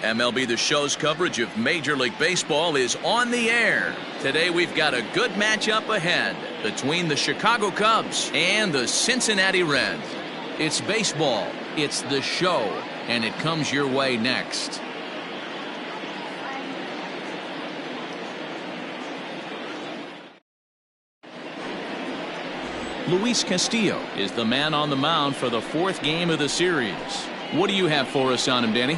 MLB The Show's coverage of Major League Baseball is on the air. Today we've got a good matchup ahead between the Chicago Cubs and the Cincinnati Reds. It's baseball, it's The Show, and it comes your way next. Luis Castillo is the man on the mound for the fourth game of the series. What do you have for us on him, Danny?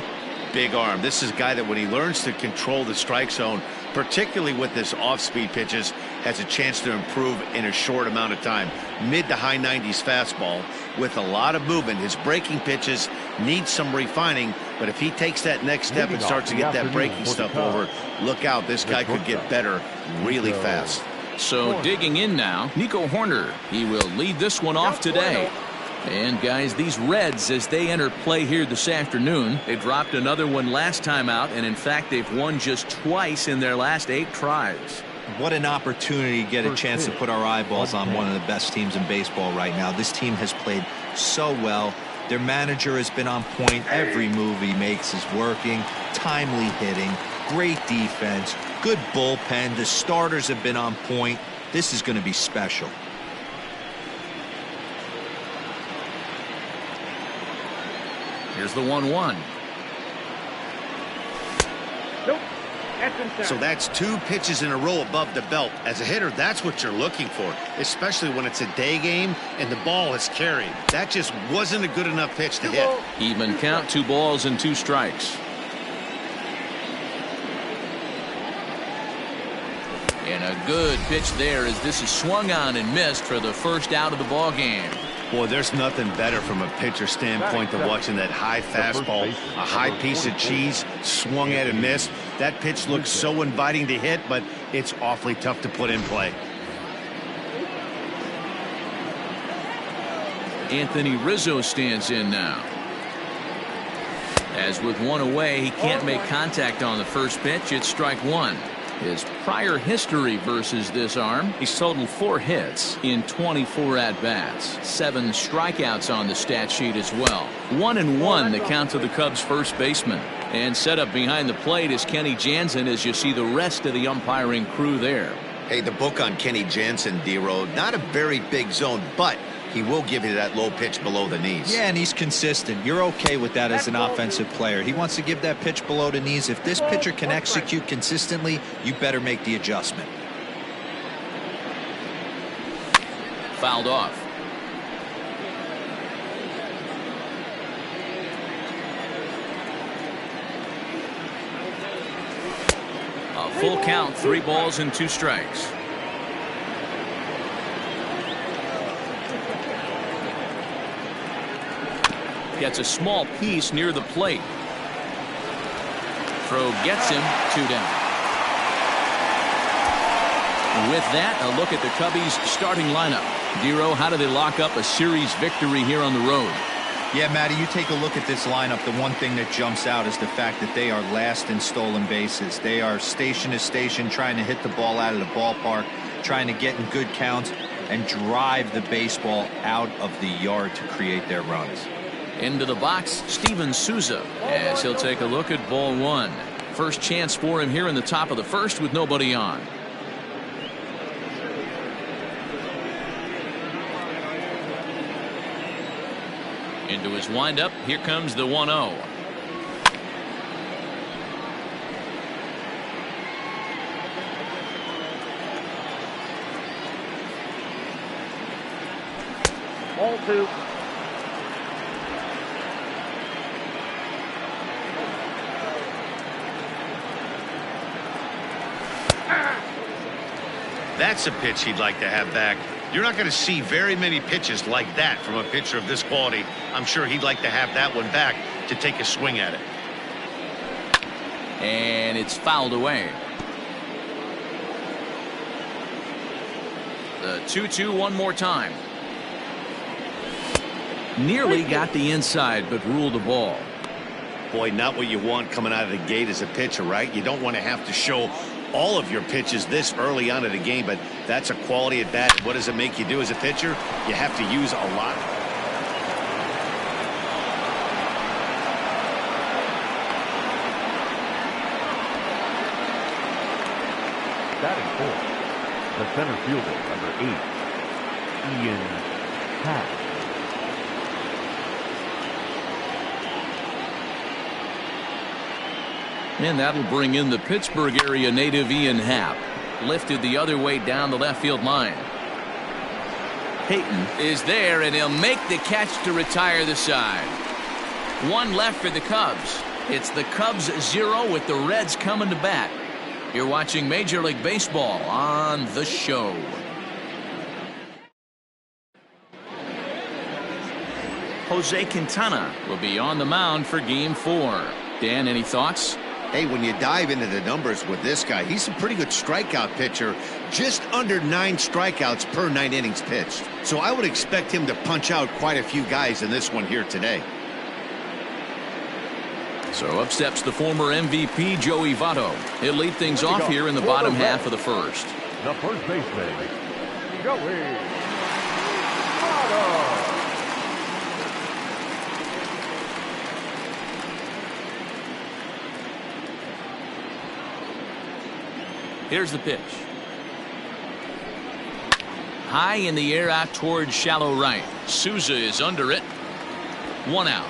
Big arm. This is a guy that when he learns to control the strike zone, particularly with this off-speed pitches, has a chance to improve in a short amount of time. Mid to high 90s fastball with a lot of movement. His breaking pitches need some refining, but if he takes that next step and starts to get that breaking stuff over, look out. This guy could get better really fast. So digging in now, Nico Horner. He will lead this one off today. And guys, these Reds, as they enter play here this afternoon, they dropped another one last time out, and in fact they've won just twice in their last 8 tries. What an opportunity to get a chance to put our eyeballs on one of the best teams in baseball right now. This team has played so well. Their manager has been on point. Every move he makes is working. Timely hitting, great defense, good bullpen. The starters have been on point. This is going to be special. Here's the 1-1. Nope. So that's 2 pitches in a row above the belt. As a hitter, that's what you're looking for, especially when it's a day game and the ball is carried. That just wasn't a good enough pitch to hit. Even count, 2 balls and 2 strikes. And a good pitch there as this is swung on and missed for the first out of the ball game. Boy, there's nothing better from a pitcher standpoint than watching that high fastball, a high piece of cheese, swung at and missed. That pitch looks so inviting to hit, but it's awfully tough to put in play. Anthony Rizzo stands in now. As with 1 away, he can't make contact on the first pitch. It's strike 1. His prior history versus this arm, he's totaled 4 hits in 24 at-bats. 7 strikeouts on the stat sheet as well. 1-1 the count to the Cubs first baseman. And set up behind the plate is Kenny Jansen as you see the rest of the umpiring crew there. Hey, the book on Kenny Jansen, D-Row, not a very big zone, but he will give you that low pitch below the knees. Yeah, and he's consistent. You're okay with that as an offensive player. He wants to give that pitch below the knees. If this pitcher can execute consistently, you better make the adjustment. Fouled off. A full count, 3 balls and 2 strikes. Gets a small piece near the plate. Throw gets him, 2 down. With that, a look at the Cubbies starting lineup. Dero, how do they lock up a series victory here on the road? Yeah, Matty, you take a look at this lineup. The one thing that jumps out is the fact that they are last in stolen bases. They are station to station trying to hit the ball out of the ballpark, trying to get in good counts and drive the baseball out of the yard to create their runs. Into the box, Steven Souza, as he'll take a look at ball 1. First chance for him here in the top of the first with nobody on. Into his windup, here comes the 1-0. Ball 2. That's a pitch he'd like to have back. You're not going to see very many pitches like that from a pitcher of this quality. I'm sure he'd like to have that one back to take a swing at it. And it's fouled away. The 2-2 one more time. Nearly got the inside, but ruled the ball. Boy, not what you want coming out of the gate as a pitcher, right? You don't want to have to show all of your pitches this early on in the game, but that's a quality at bat. What does it make you do as a pitcher? You have to use a lot. Batting fourth, the center fielder, number 8, Ian Happ. And that'll bring in the Pittsburgh area native Ian Happ. Lifted the other way down the left field line. Peyton is there, and he'll make the catch to retire the side. One left for the Cubs. It's the Cubs 0 with the Reds coming to bat. You're watching Major League Baseball on The Show. Jose Quintana will be on the mound for Game 4. Dan, any thoughts? Hey, when you dive into the numbers with this guy, he's a pretty good strikeout pitcher. Just under 9 strikeouts per 9 innings pitched. So I would expect him to punch out quite a few guys in this one here today. So up steps the former MVP, Joey Votto. He'll lead things off here in the bottom half of the first. The first baseman, Joey Votto. Here's the pitch. High in the air out towards shallow right. Souza is under it. 1 out.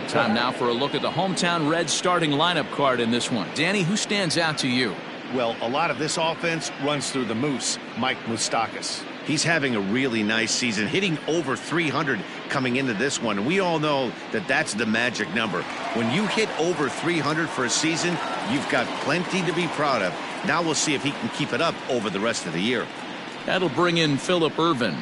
Time now for a look at the hometown Reds starting lineup card in this one. Danny, who stands out to you? Well, a lot of this offense runs through the Moose, Mike Moustakas. He's having a really nice season, hitting over 300 coming into this one. And we all know that that's the magic number. When you hit over 300 for a season, you've got plenty to be proud of. Now we'll see if he can keep it up over the rest of the year. That'll bring in Phillip Ervin.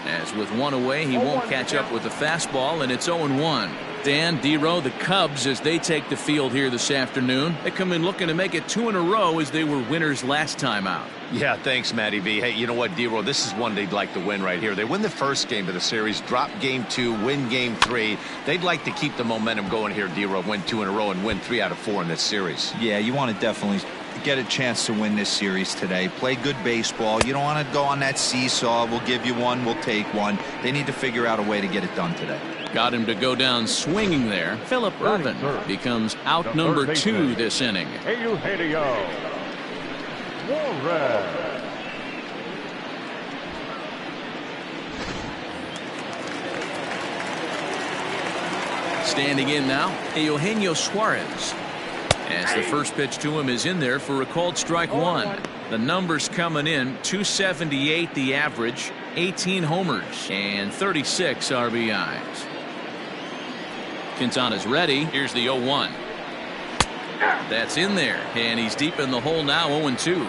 As with one away, he won't catch up with the fastball, and it's 0-1. Dan, D-Row, the Cubs, as they take the field here this afternoon, they come in looking to make it 2 in a row as they were winners last time out. Yeah, thanks, Matty V. Hey, you know what, D-Row, this is one they'd like to win right here. They win the first game of the series, drop Game 2, win Game 3. They'd like to keep the momentum going here, D-Row, win 2 in a row and win 3 out of 4 in this series. Yeah, you want to definitely get a chance to win this series today. Play good baseball. You don't want to go on that seesaw. We'll give you one, we'll take one. They need to figure out a way to get it done today. Got him to go down swinging there. Phillip Ervin becomes out number 2 this inning. Eugenio Suarez. Standing in now, Eugenio Suarez. As the first pitch to him is in there for a called strike 1. The numbers coming in, 278 the average, 18 homers, and 36 RBIs. Quintana's ready. Here's the 0-1. That's in there, and he's deep in the hole now, 0-2.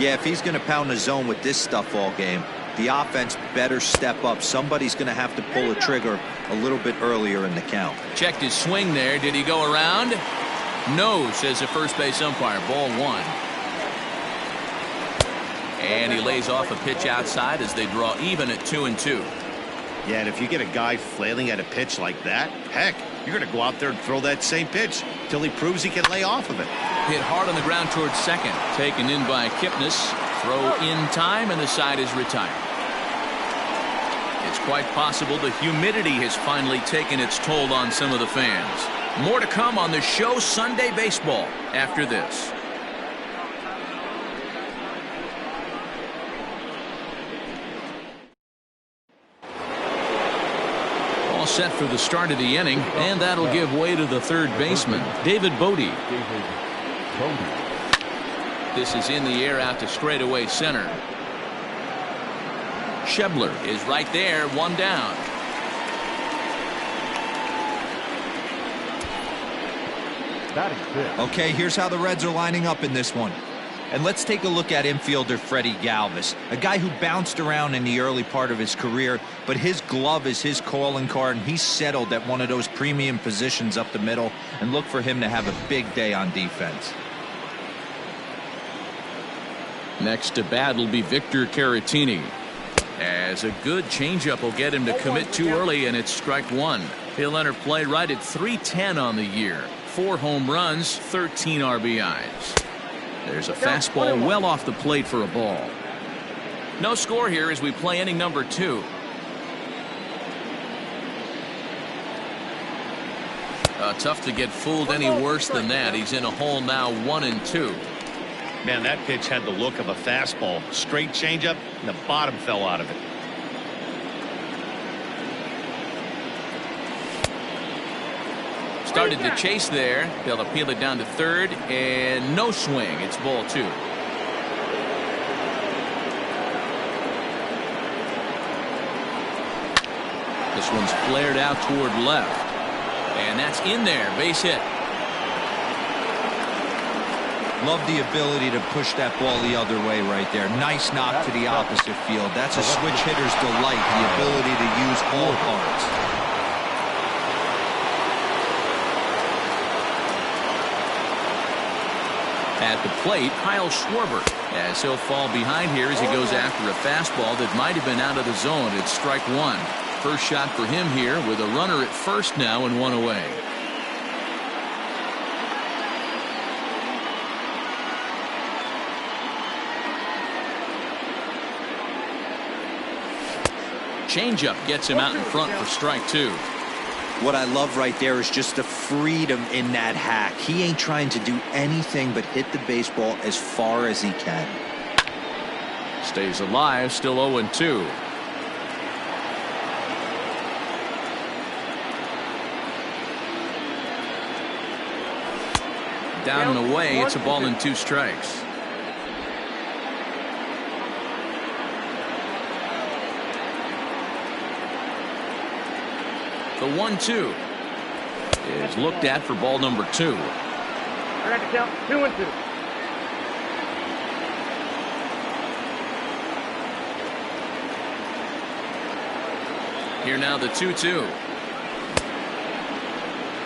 Yeah, if he's going to pound the zone with this stuff all game, the offense better step up. Somebody's going to have to pull a trigger a little bit earlier in the count. Checked his swing there. Did he go around? No, says the first base umpire. Ball 1. And he lays off a pitch outside as they draw even at 2-2. Yeah, and if you get a guy flailing at a pitch like that, heck, you're going to go out there and throw that same pitch till he proves he can lay off of it. Hit hard on the ground towards second. Taken in by Kipnis. Throw in time, and the side is retired. It's quite possible the humidity has finally taken its toll on some of the fans. More to come on the show Sunday Baseball after this. All set for the start of the inning, and that'll give way to the third baseman, David Bodie. This is in the air out to straightaway center. Schebler is right there, 1 down. Okay, here's how the Reds are lining up in this one. And let's take a look at infielder Freddie Galvis, a guy who bounced around in the early part of his career, but his glove is his calling card, and he's settled at one of those premium positions up the middle, and look for him to have a big day on defense. Next to bat will be Victor Caratini. As a good changeup will get him to commit too early, and it's strike 1. He'll enter play right at .310 on the year. 4 home runs, 13 RBIs. There's a fastball well off the plate for a ball. No score here as we play inning number 2. Tough to get fooled any worse than that. He's in a hole now, 1-2. Man, that pitch had the look of a fastball. Straight changeup, and the bottom fell out of it. Started to chase there. They'll appeal it down to third, and no swing. It's ball 2. This one's flared out toward left, and that's in there. Base hit. Love the ability to push that ball the other way right there. Nice knock to the opposite field. That's a switch hitter's delight, the ability to use all parts. At the plate, Kyle Schwarber, as he'll fall behind here as he goes after a fastball that might have been out of the zone. It's strike 1. First shot for him here with a runner at first now and 1 away. Changeup gets him out in front for strike 2. What I love right there is just the freedom in that hack. He ain't trying to do anything but hit the baseball as far as he can. Stays alive, still 0-2. Down and away, it's a ball and 2 strikes. The 1-2 is looked at for ball number 2. I got to count 2-2. Here now the 2-2.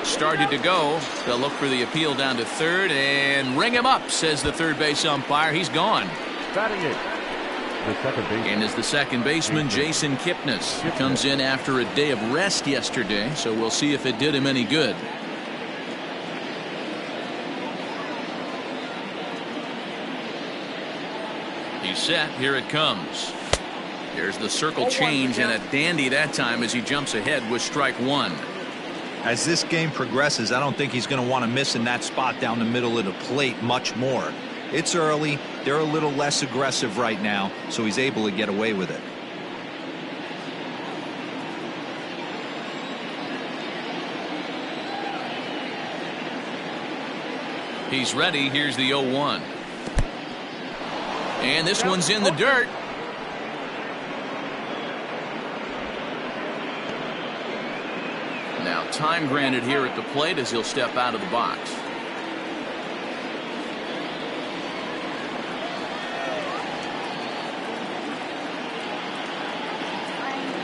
Started to go. They'll look for the appeal down to third and ring him up, says the third base umpire. He's gone. Batting it, the second baseman. And is the second baseman, Jason Kipnis. He comes in after a day of rest yesterday, so we'll see if it did him any good. He's set. Here it comes. There's the circle change, and a dandy that time as he jumps ahead with strike 1. As this game progresses, I don't think he's going to want to miss in that spot down the middle of the plate much more. It's early. They're a little less aggressive right now, so he's able to get away with it. He's ready. Here's the 0-1. And this one's in the dirt. Now time granted here at the plate as he'll step out of the box.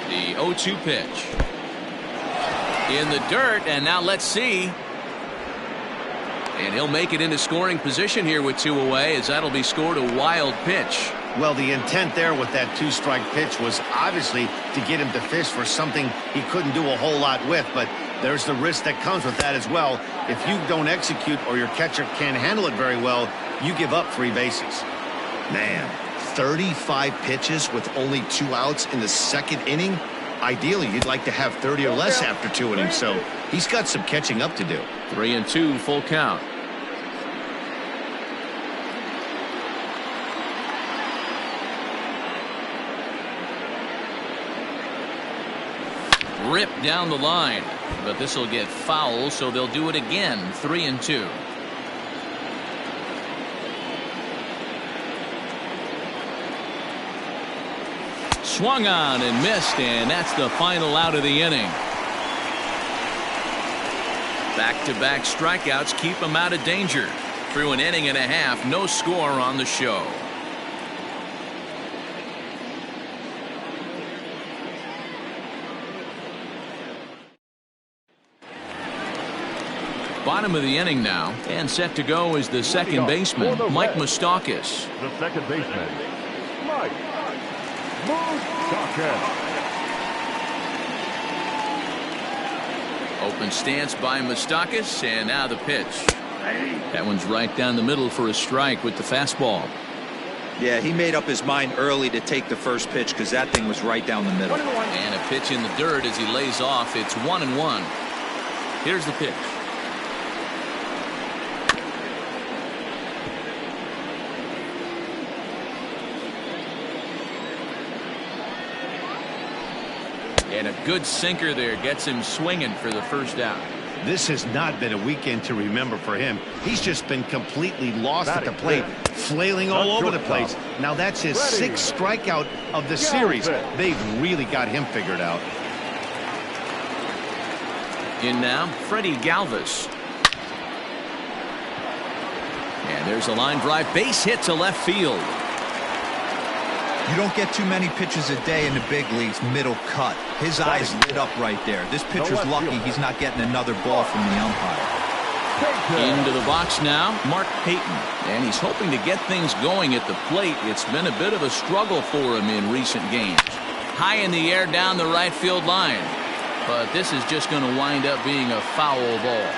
The 0-2 pitch. In the dirt, and now let's see. And he'll make it into scoring position here with 2 away, as that'll be scored a wild pitch. Well, the intent there with that 2-strike pitch was obviously to get him to fish for something he couldn't do a whole lot with, but there's the risk that comes with that as well. If you don't execute or your catcher can't handle it very well, you give up 3 bases. Man, 35 pitches with only 2 outs in the second inning. Ideally, you'd like to have 30 or less after 2 innings, so he's got some catching up to do. 3-2, full count. Ripped down the line, but this will get foul, so they'll do it again. 3-2. Swung on and missed, and that's the final out of the inning. Back-to-back strikeouts keep him out of danger. Through an inning and a half, no score on the show. Bottom of the inning now, and set to go is the second baseman, Mike Moustakas. The second baseman, Mike Moustakas. Open stance by Moustakas, and now the pitch. That one's right down the middle for a strike with the fastball. Yeah, he made up his mind early to take the first pitch because that thing was right down the middle. And a pitch in the dirt as he lays off. It's 1-1. Here's the pitch. And a good sinker there gets him swinging for the first out. This has not been a weekend to remember for him. He's just been completely lost at the plate, flailing all over the place. Now that's his 6th strikeout of the series. They've really got him figured out. In now, Freddie Galvis. And there's a line drive, base hit to left field. You don't get too many pitches a day in the big leagues, middle cut. His eyes lit up right there. This pitcher's lucky he's not getting another ball from the umpire. Into the box now, Mark Payton. And he's hoping to get things going at the plate. It's been a bit of a struggle for him in recent games. High in the air down the right field line. But this is just going to wind up being a foul ball.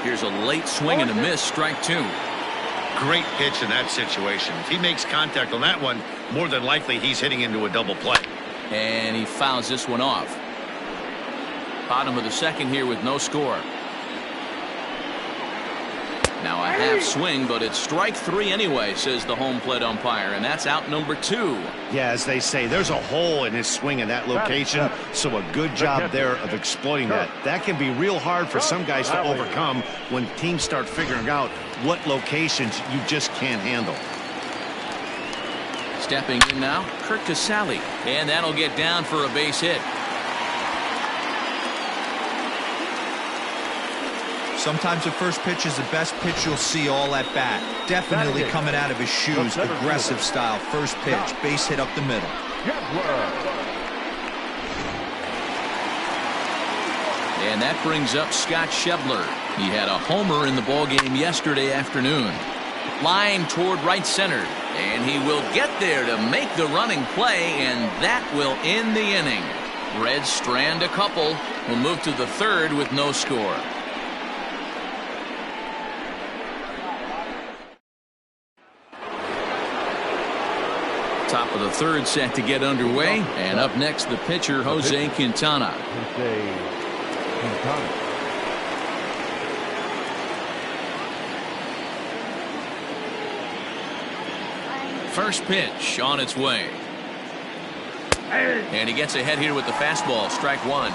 Here's a late swing and a miss, strike 2. Great pitch in that situation. If he makes contact on that one, more than likely he's hitting into a double play. And he fouls this one off. Bottom of the 2nd here with no score. Now a half swing, but it's strike 3 anyway, says the home plate umpire, and that's out number 2. Yeah, as they say, there's a hole in his swing in that location, so a good job there of exploiting that. That can be real hard for some guys to overcome when teams start figuring out what locations you just can't handle. Stepping in now, Kurt Casale, and that'll get down for a base hit. Sometimes the first pitch is the best pitch you'll see all at bat. Definitely coming out of his shoes. Aggressive style. First pitch. Base hit up the middle. And that brings up Scott Schebler. He had a homer in the ballgame yesterday afternoon. Line toward right center. And he will get there to make the running play, and that will end the inning. Reds strand a couple. Will move to the 3rd with no score. Top of the 3rd set to get underway, and up next the pitcher Jose Quintana. First pitch on its way, and he gets ahead here with the fastball, strike 1.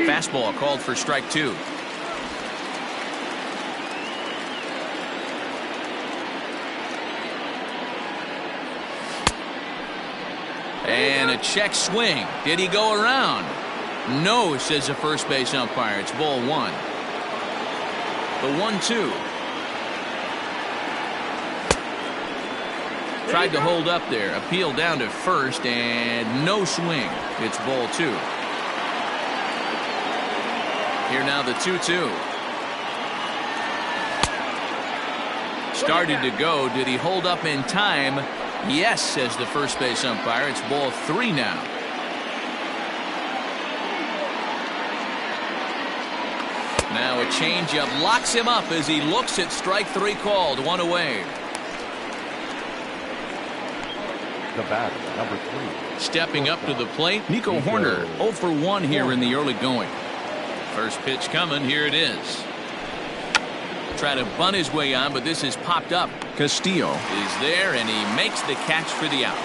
Fastball called for strike 2. And a check swing. Did he go around? No, says the first base umpire. It's ball 1. The 1-2. Tried to hold up there. Appeal down to first, and no swing. It's ball 2. Here now the 2-2. Started to go. Did he hold up in time? Yes, says the first base umpire. It's ball 3 now. Now a changeup locks him up as he looks at strike 3 called. 1 away. The batter, number 3. Stepping up to the plate, Nico Horner. 0 for 1 here in the early going. First pitch coming. Here it is. Try to bunt his way on, but this is popped up. Castillo is there, and he makes the catch for the out.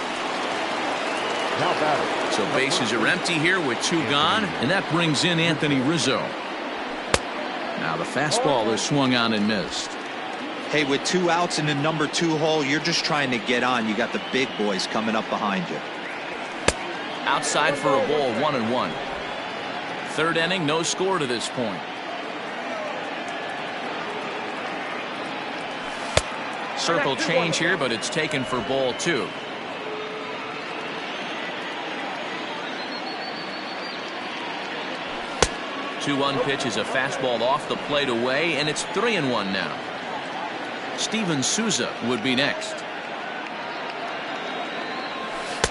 So bases are empty here with 2 gone, and that brings in Anthony Rizzo. Now the fastball is swung on and missed. Hey, with 2 outs in the number 2 hole, you're just trying to get on. You got the big boys coming up behind you. Outside for a ball, 1-1. 3rd inning, no score to this point. Circle change here, but it's taken for ball 2. Two-1 pitch is a fastball off the plate away, and it's 3-1 now. Steven Souza would be next.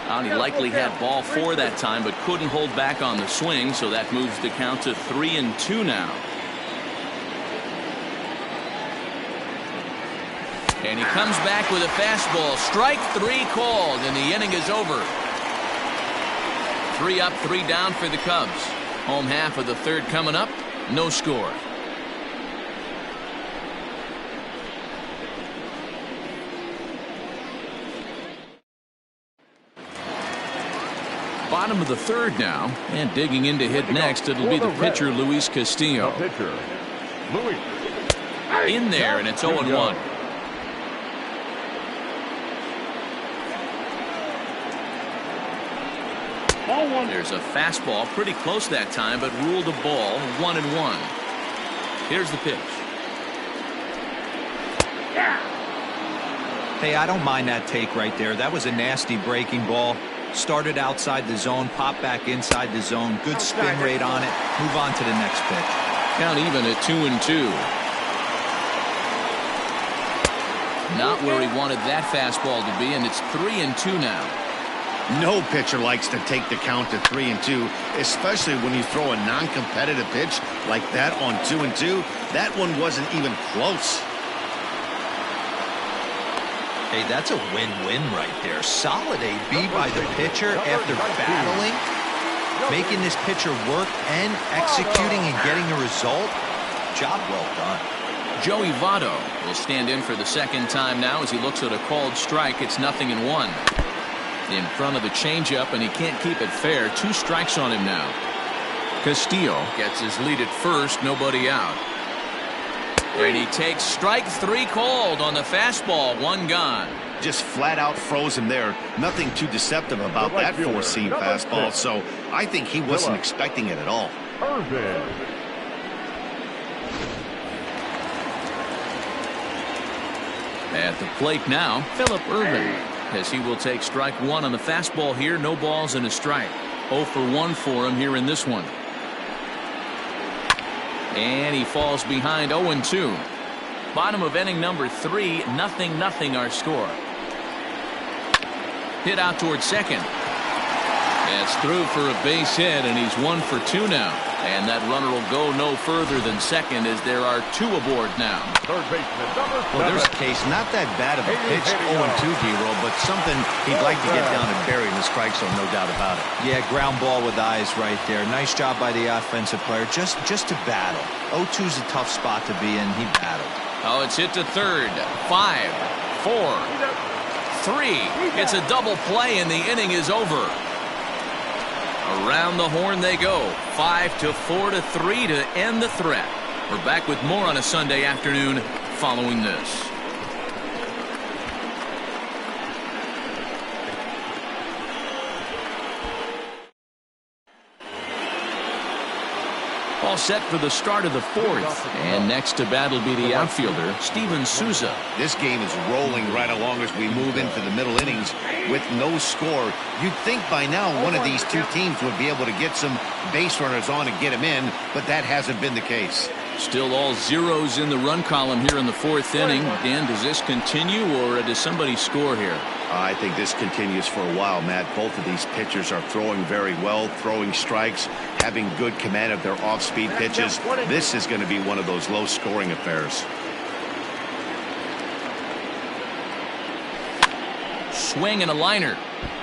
And he likely had ball 4 that time, but couldn't hold back on the swing, so that moves the count to 3-2 now. And he comes back with a fastball. Strike 3 called, and the inning is over. 3 up, 3 down for the Cubs. Home half of the 3rd coming up. No score. Bottom of the third now, and digging in to hit next, it'll be the pitcher, Luis Castillo. The pitcher, Luis. In there, and it's 0-1. There's a fastball pretty close that time, but ruled a ball, 1-1. Here's the pitch. Hey, I don't mind that take right there. That was a nasty breaking ball. Started outside the zone, popped back inside the zone. Good spin rate on it. Move on to the next pitch. Count even at 2-2. Not where he wanted that fastball to be, and it's 3-2 now. No pitcher likes to take the count to 3-2, especially when you throw a non-competitive pitch like that on 2-2. That one wasn't even close. Hey, that's a win-win right there. Solid AB by the pitcher after battling, making this pitcher work and executing and getting a result. Job well done. Joey Votto will stand in for the second time now as he looks at a called strike. It's 0-1. In front of the changeup, and he can't keep it fair. 2 strikes on him now. Castillo gets his lead at first, nobody out. And he takes strike 3 called on the fastball, 1 gone. Just flat out froze him there. Nothing too deceptive about that 4-seam fastball, so I think he wasn't expecting it at all. At the plate now, Phillip Ervin, as he will take strike 1 on the fastball here. No balls and a strike. 0 for 1 for him here in this one. And he falls behind 0-2. Bottom of inning number 3, 0-0 our score. Hit out towards second. That's through for a base hit, and he's 1 for 2 now. And that runner will go no further than second as there are 2 aboard now. Third baseman, well, there's a case, not that bad of a pitch, 0-2, D-Roll, but something he'd like to get down and bury in the strike zone, no doubt about it. Yeah, ground ball with eyes right there. Nice job by the offensive player, just to battle. 0-2's a tough spot to be in. He battled. Oh, it's hit to third. 5, 4, 3. It's a double play, and the inning is over. Around the horn they go. 5-4-3 to end the threat. We're back with more on a Sunday afternoon following this. All set for the start of the 4th. And next to bat will be the outfielder, Steven Souza. This game is rolling right along as we move into the middle innings with no score. You'd think by now one of these 2 teams would be able to get some base runners on and get them in, but that hasn't been the case. Still all zeros in the run column here in the 4th inning. Dan, does this continue, or does somebody score here? I think this continues for a while, Matt. Both of these pitchers are throwing very well, throwing strikes, having good command of their off-speed pitches. This is going to be one of those low-scoring affairs. Swing and a liner,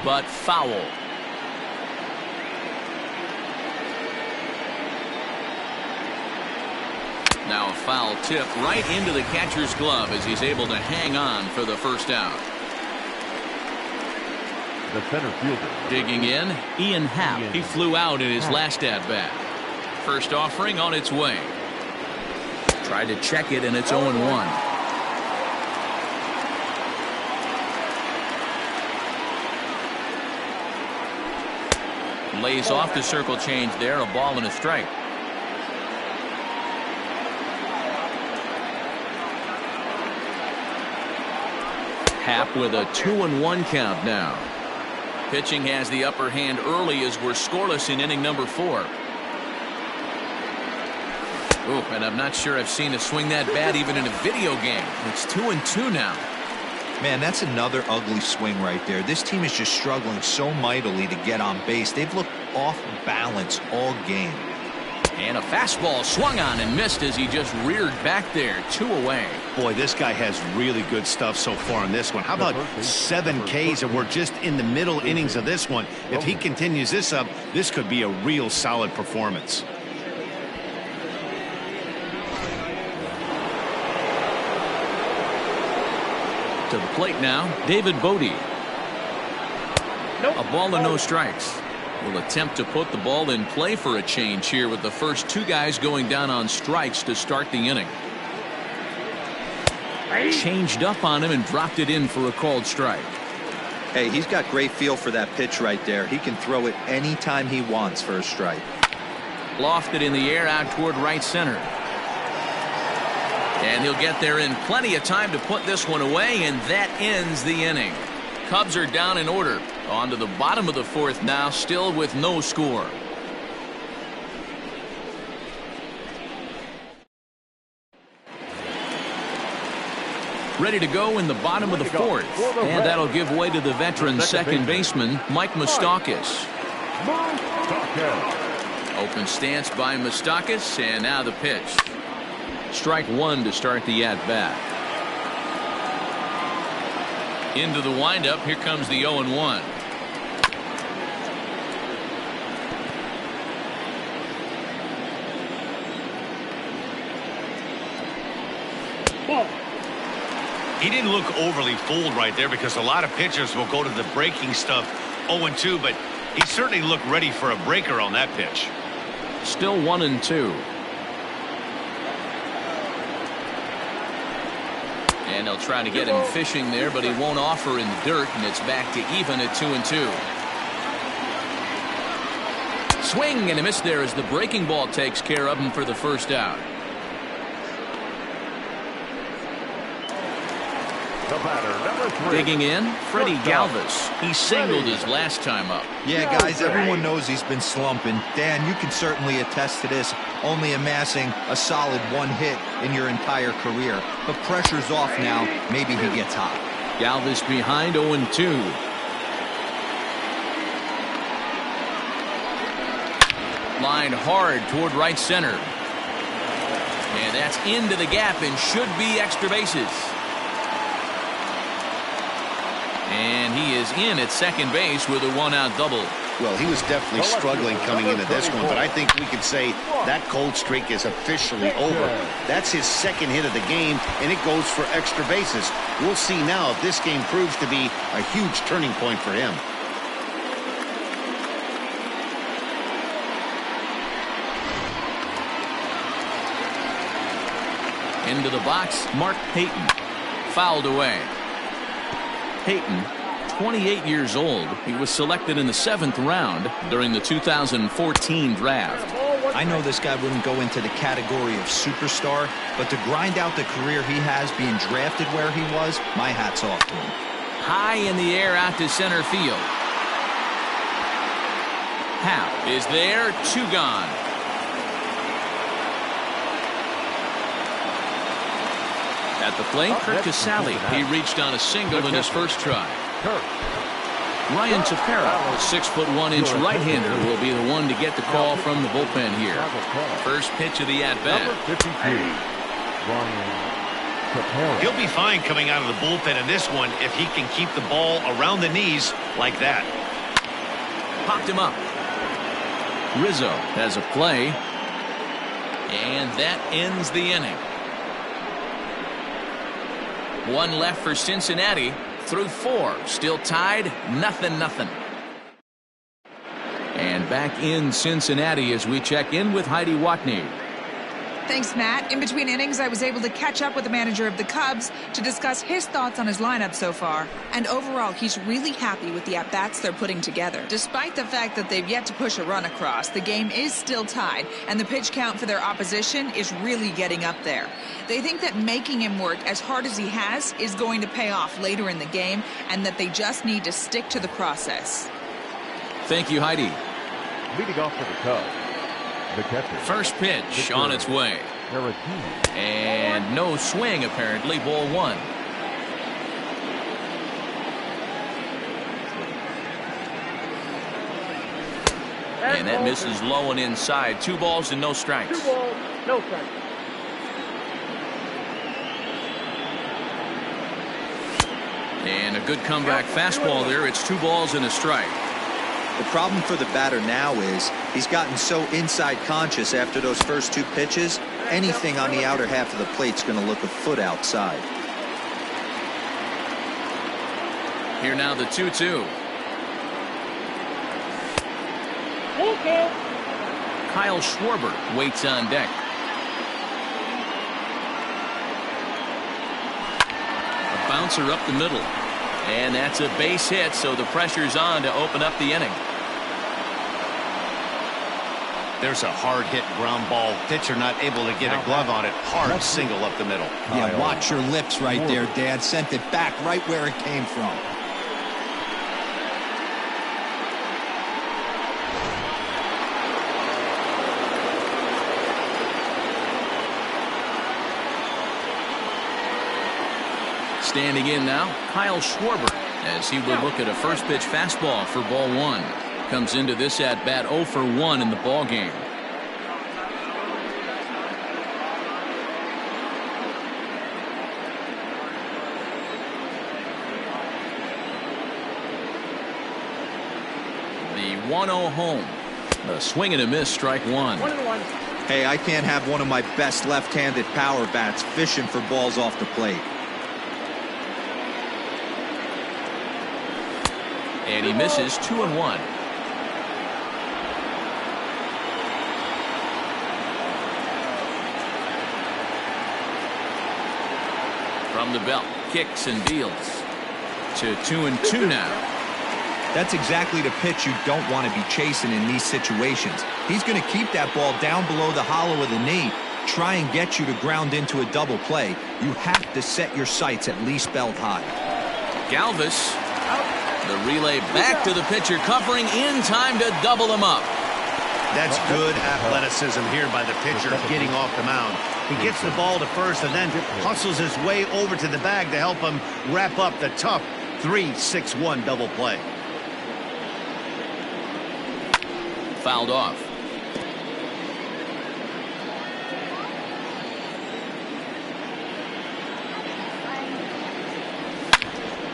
but foul. Now a foul tip right into the catcher's glove as he's able to hang on for the first out. The center fielder. Digging in, Ian Happ. He flew out in his last at-bat. First offering on its way. Tried to check it, and it's 0-1. Lays off the circle change there. A ball and a strike. Happ with a 2-1 count now. Pitching has the upper hand early as we're scoreless in inning number 4. Oh, and I'm not sure I've seen a swing that bad even in a video game. It's 2-2 now. Man, that's another ugly swing right there. This team is just struggling so mightily to get on base. They've looked off balance all game. And a fastball swung on and missed as he just reared back there. 2 away. Boy, this guy has really good stuff so far in this one. How about 7 Ks, and we're just in the middle innings of this one. If he continues this up, this could be a real solid performance. To the plate now, David Bodie. A ball and no strikes. Will attempt to put the ball in play for a change here with the first two guys going down on strikes to start the inning. Changed up on him and dropped it in for a called strike. Hey, he's got great feel for that pitch right there. He can throw it anytime he wants for a strike. Lofted in the air out toward right center. And he'll get there in plenty of time to put this one away, and that ends the inning. Cubs are down in order. On to the bottom of the fourth now, still with no score. Ready to go in the bottom of the fourth. And that'll give way to the veteran second baseman, Mike Moustakas. Open stance by Moustakas, and now the pitch. Strike one to start the at-bat. Into the windup, here comes the 0-1. He didn't look overly fooled right there because a lot of pitchers will go to the breaking stuff 0-2, but he certainly looked ready for a breaker on that pitch. Still 1-2. And they'll try to get him fishing there, but he won't offer in the dirt, and it's back to even at 2-2. Swing and a miss there as the breaking ball takes care of him for the first out. The batter, number 3. Digging in, Freddie Galvis. He singled his last time up. Yeah, guys, everyone knows he's been slumping. Dan, you can certainly attest to this, only amassing a solid 1 hit in your entire career. But pressure's off now. Maybe he gets hot. Galvis behind 0-2. Line hard toward right center. And that's into the gap and should be extra bases. And he is in at second base with a 1-out double. Well, he was definitely struggling coming into this one, but I think we can say that cold streak is officially over. That's his second hit of the game, and it goes for extra bases. We'll see now if this game proves to be a huge turning point for him. Into the box, Mark Payton. Fouled away. Payton, 28 years old. He was selected in the 7th round during the 2014 draft. I know this guy wouldn't go into the category of superstar, but to grind out the career he has being drafted where he was, my hat's off to him. High in the air out to center field. Howe is there, 2 gone. At the plate, Kurt Casale. He reached on a single in his first try. Ryan Tepera, a 6'1" right-hander, will be the one to get the call from the bullpen here. First pitch of the at-bat. He'll be fine coming out of the bullpen in this one if he can keep the ball around the knees like that. Popped him up. Rizzo has a play. And that ends the inning. 1 left for Cincinnati through 4. Still tied, 0-0. And back in Cincinnati as we check in with Heidi Watney. Thanks, Matt. In between innings, I was able to catch up with the manager of the Cubs to discuss his thoughts on his lineup so far. And overall, he's really happy with the at-bats they're putting together. Despite the fact that they've yet to push a run across, the game is still tied, and the pitch count for their opposition is really getting up there. They think that making him work as hard as he has is going to pay off later in the game, and that they just need to stick to the process. Thank you, Heidi. Leading off for the Cubs, the catcher. First pitch on its way. And no swing, apparently. Ball 1. And that misses low and inside. 2 balls and no strikes. 2 balls, no strikes. And a good comeback fastball there. It's 2 balls and a strike. The problem for the batter now is he's gotten so inside conscious after those first 2 pitches, anything on the outer half of the plate's going to look a foot outside. Here now the 2-2. Kyle Schwarber waits on deck. A bouncer up the middle. And that's a base hit, so the pressure's on to open up the inning. There's a hard hit ground ball. Pitcher not able to get a glove on it. Hard single up the middle. Yeah, watch your lips right there, Dad. Sent it back right where it came from. Standing in now, Kyle Schwarber, as he will look at a first pitch fastball for ball one. Comes into this at bat 0 for 1 in the ball game. The 1-0 home. A swing and a miss, strike one. 1-1. Hey, I can't have one of my best left-handed power bats fishing for balls off the plate. And he misses 2-1. From the belt, kicks and deals to 2-2 now. That's exactly the pitch you don't want to be chasing in these situations. He's going to keep that ball down below the hollow of the knee, try and get you to ground into a double play. You have to set your sights at least belt high. Galvis, the relay back to the pitcher, covering in time to double him up. That's good athleticism here by the pitcher getting off the mound. He gets the ball to first and then hustles his way over to the bag to help him wrap up the tough 3-6-1 double play. Fouled off.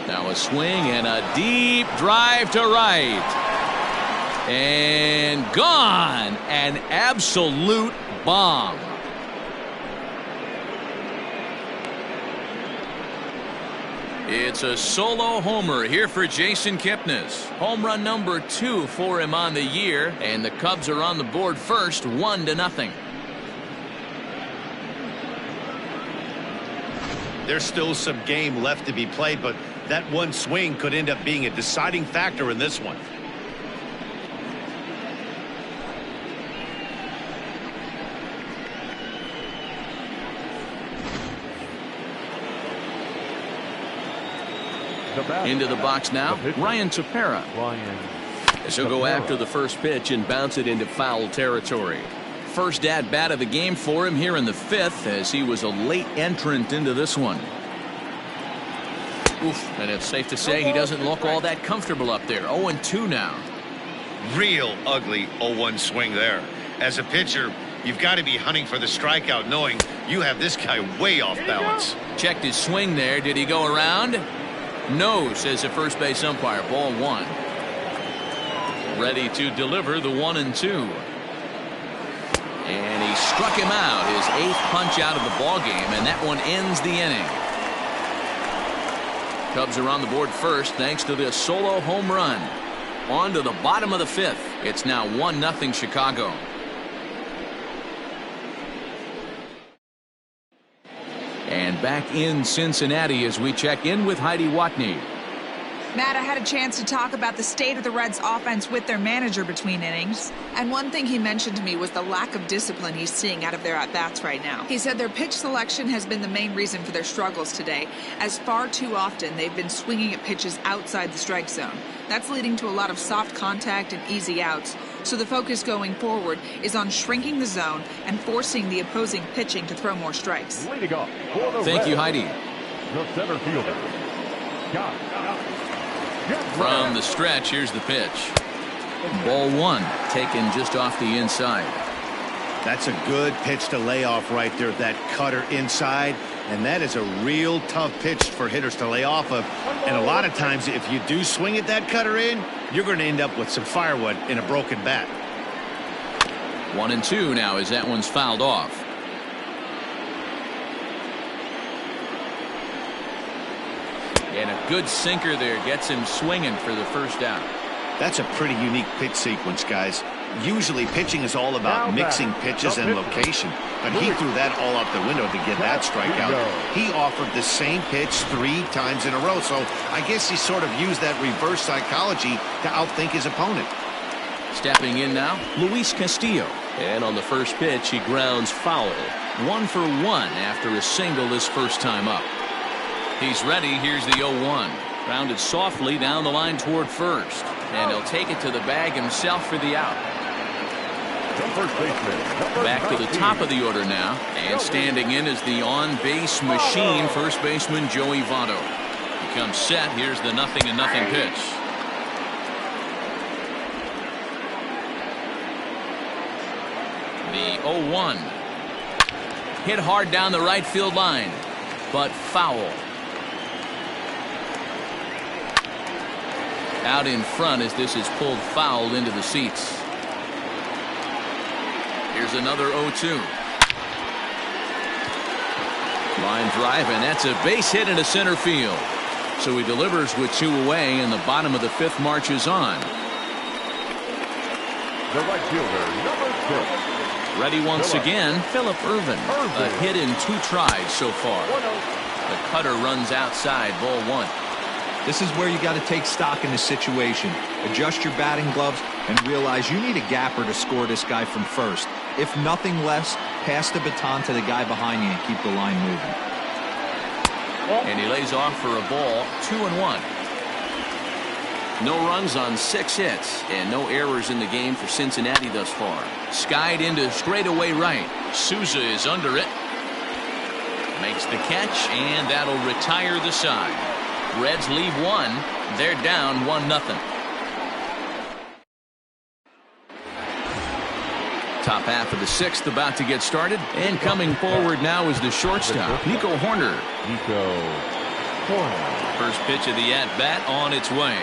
Now a swing and a deep drive to right. And gone. An absolute bomb. It's a solo homer here for Jason Kipnis. Home run number 2 for him on the year, and the Cubs are on the board first, 1-0. There's still some game left to be played, but that one swing could end up being a deciding factor in this one. Into the box now, Ryan Tepera. He'll go after the first pitch and bounce it into foul territory. First at bat of the game for him here in the 5th, as he was a late entrant into this one. Oof, and it's safe to say he doesn't look all that comfortable up there. 0-2 now. Real ugly 0-1 swing there. As a pitcher, you've got to be hunting for the strikeout, knowing you have this guy way off balance. Checked his swing there. Did he go around? No, says the first base umpire. Ball 1. Ready to deliver the 1-2. And he struck him out, his 8th punch out of the ball game, and that one ends the inning. Cubs are on the board first thanks to this solo home run. On to the bottom of the 5th. It's now 1-0 Chicago. And back in Cincinnati as we check in with Heidi Watney. Matt, I had a chance to talk about the state of the Reds offense with their manager between innings. And one thing he mentioned to me was the lack of discipline he's seeing out of their at-bats right now. He said their pitch selection has been the main reason for their struggles today, as far too often they've been swinging at pitches outside the strike zone. That's leading to a lot of soft contact and easy outs. So the focus going forward is on shrinking the zone and forcing the opposing pitching to throw more strikes. Thank you, Heidi. The center fielder, From the stretch, here's the pitch. Ball 1, taken just off the inside. That's a good pitch to lay off right there, that cutter inside. And that is a real tough pitch for hitters to lay off of. And a lot of times, if you do swing at that cutter in, you're going to end up with some firewood in a broken bat. 1-2 now as that one's fouled off. And a good sinker there gets him swinging for the first out. That's a pretty unique pitch sequence, guys. Usually pitching is all about mixing pitches and location, but he threw that all out the window to get that strikeout. He offered the same pitch 3 times in a row, so I guess he sort of used that reverse psychology to outthink his opponent. Stepping in now, Luis Castillo. And on the first pitch, he grounds foul. 1 for 1 after a single his first time up. He's ready. Here's the 0-1. Grounded softly down the line toward first. And he'll take it to the bag himself for the out. Back to the top of the order now. And standing in is the on-base machine, first baseman Joey Votto. He comes set. Here's the 0-0 pitch. The 0-1. Hit hard down the right field line, but foul. Out in front as this is pulled foul into the seats. Here's another 0-2. Line drive, and that's a base hit into center field. So he delivers with 2 away, and the bottom of the 5th marches on. The right fielder, number 6. Ready once again, Phillip Ervin. A hit in 2 tries so far. The cutter runs outside, ball 1. This is where you got to take stock in the situation. Adjust your batting gloves and realize you need a gapper to score this guy from first. If nothing less, pass the baton to the guy behind you and keep the line moving. And he lays off for a ball, 2-1. No runs on 6 hits and no errors in the game for Cincinnati thus far. Skied into straightaway right. Souza is under it. Makes the catch, and that'll retire the side. Reds leave 1. They're down 1-0. Top half of the 6th about to get started, and coming forward now is the shortstop, Nico Hoerner. First pitch of the at-bat on its way.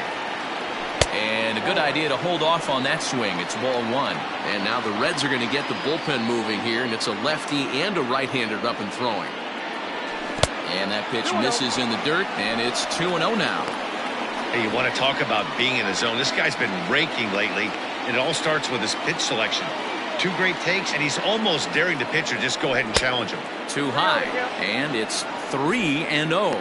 And a good idea to hold off on that swing. It's ball 1. And now the Reds are going to get the bullpen moving here, and it's a lefty and a right-hander up and throwing. And that pitch misses in the dirt, and it's 2-0 now. Hey, you want to talk about being in the zone? This guy's been raking lately, and it all starts with his pitch selection. 2 great takes, and he's almost daring the pitcher just go ahead and challenge him. Too high, and it's 3-0.